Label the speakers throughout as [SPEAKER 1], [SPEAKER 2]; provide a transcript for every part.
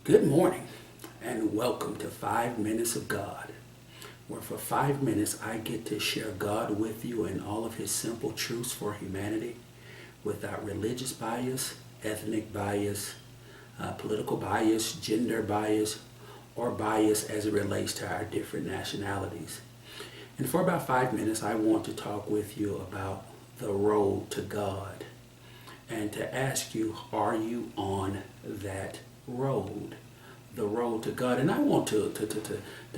[SPEAKER 1] Good morning and welcome to 5 Minutes of God, where for 5 minutes I get to share God with you and all of his simple truths for humanity without religious bias, ethnic bias, political bias, gender bias, or bias as it relates to our different nationalities. And for about 5 minutes I want to talk with you about the road to God and to ask you, are you on that road, the road to God? And I want to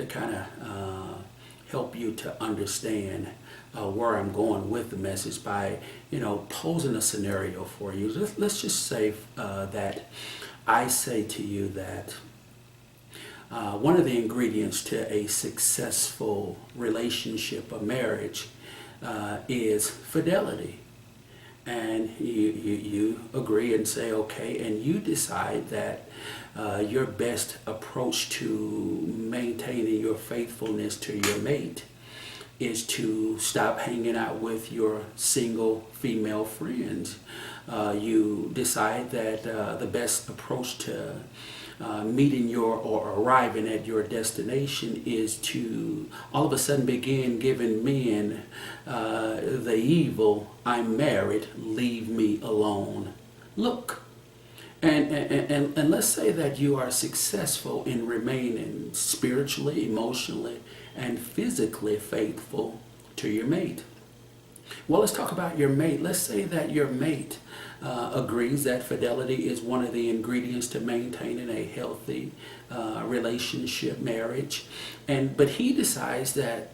[SPEAKER 1] kind of help you to understand where I'm going with the message by, posing a scenario for you. Let's just say that I say to you that one of the ingredients to a successful relationship, a marriage, is fidelity. And you agree and say, okay, and you decide that your best approach to maintaining your faithfulness to your mate is to stop hanging out with your single female friends. You decide that the best approach to meeting or arriving at your destination is to all of a sudden begin giving men the evil, I'm married, leave me alone look. And let's say that you are successful in remaining spiritually, emotionally, and physically faithful to your mate. Well, let's talk about your mate. Let's say that your mate agrees that fidelity is one of the ingredients to maintaining a healthy relationship, marriage, but he decides that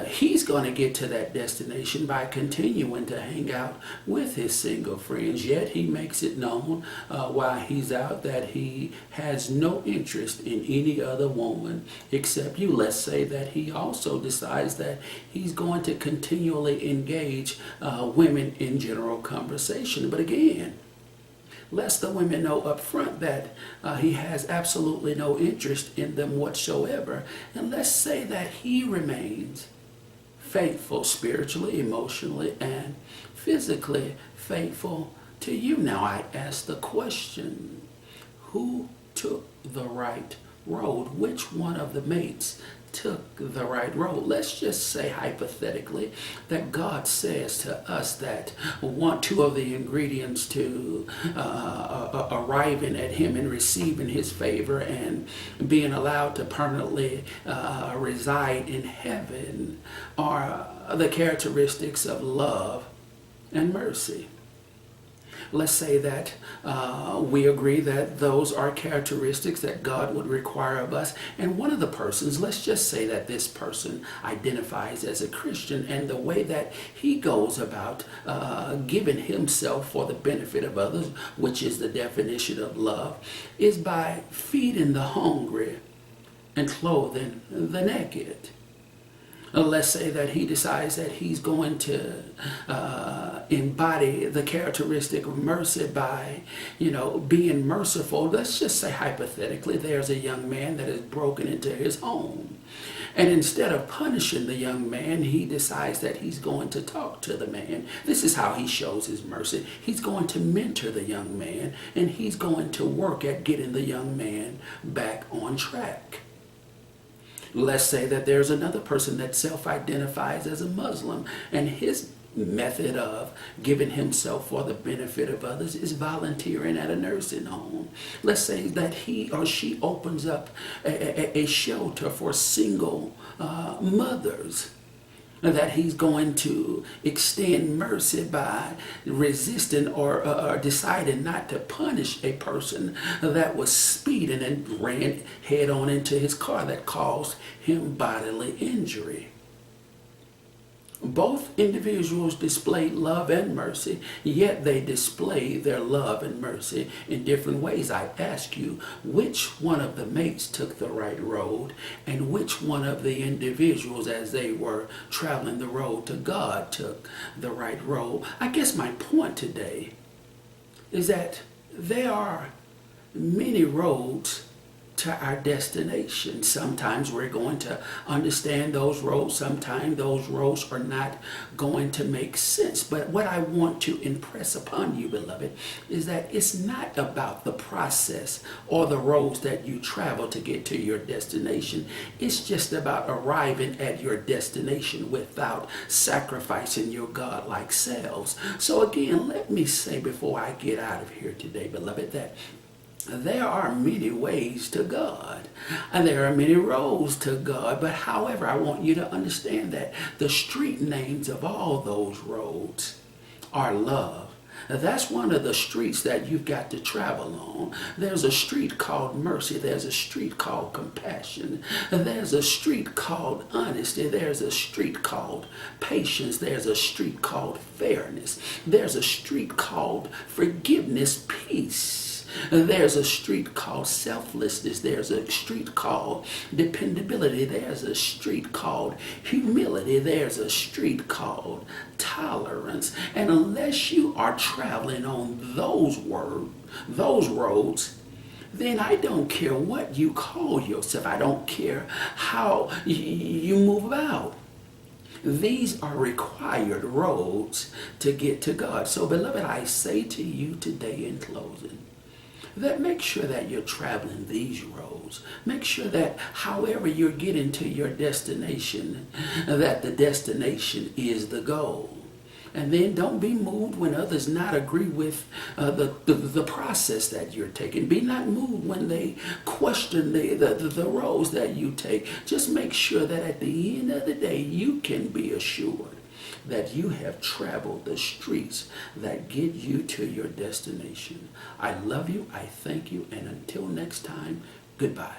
[SPEAKER 1] he's going to get to that destination by continuing to hang out with his single friends. Yet he makes it known while he's out that he has no interest in any other woman except you. Let's say that he also decides that he's going to continually engage women in general conversation. But again, lest the women know up front that he has absolutely no interest in them whatsoever. And let's say that he remains faithful spiritually, emotionally, and physically faithful to you. Now I ask the question, who took the right road? Which one of the mates took the right road? Let's just say hypothetically that God says to us that two of the ingredients to arriving at him and receiving his favor and being allowed to permanently reside in heaven are the characteristics of love and mercy. Let's say that we agree that those are characteristics that God would require of us. And one of the persons, let's just say that this person identifies as a Christian, and the way that he goes about giving himself for the benefit of others, which is the definition of love, is by feeding the hungry and clothing the naked. Let's say that he decides that he's going to embody the characteristic of mercy by, being merciful. Let's just say hypothetically there's a young man that has broken into his home. And instead of punishing the young man, he decides that he's going to talk to the man. This is how he shows his mercy. He's going to mentor the young man, and he's going to work at getting the young man back on track. Let's say that there's another person that self-identifies as a Muslim, and his method of giving himself for the benefit of others is volunteering at a nursing home. Let's say that he or she opens up a shelter for single mothers, that he's going to extend mercy by resisting or deciding not to punish a person that was speeding and ran head on into his car that caused him bodily injury. Both individuals displayed love and mercy, yet they display their love and mercy in different ways. I ask you, which one of the mates took the right road, and which one of the individuals, as they were traveling the road to God, took the right road? I guess my point today is that there are many roads to our destination. Sometimes we're going to understand those roads. Sometimes those roads are not going to make sense. But what I want to impress upon you, beloved, is that it's not about the process or the roads that you travel to get to your destination. It's just about arriving at your destination without sacrificing your God-like selves. So again, let me say before I get out of here today, beloved, that there are many ways to God, and there are many roads to God. But however, I want you to understand that the street names of all those roads are love. That's one of the streets that you've got to travel on. There's a street called mercy. There's a street called compassion. There's a street called honesty. There's a street called patience. There's a street called fairness. There's a street called forgiveness, peace. There's a street called selflessness. There's a street called dependability. There's a street called humility. There's a street called tolerance. And unless you are traveling on those roads, then I don't care what you call yourself. I don't care how you move about. These are required roads to get to God. So, beloved, I say to you today in closing, that make sure that you're traveling these roads. Make sure that however you're getting to your destination, that the destination is the goal. And then don't be moved when others not agree with the process that you're taking. Be not moved when they question the roads that you take. Just make sure that at the end of the day, you can be assured that you have traveled the streets that get you to your destination. I love you, I thank you, and until next time, goodbye.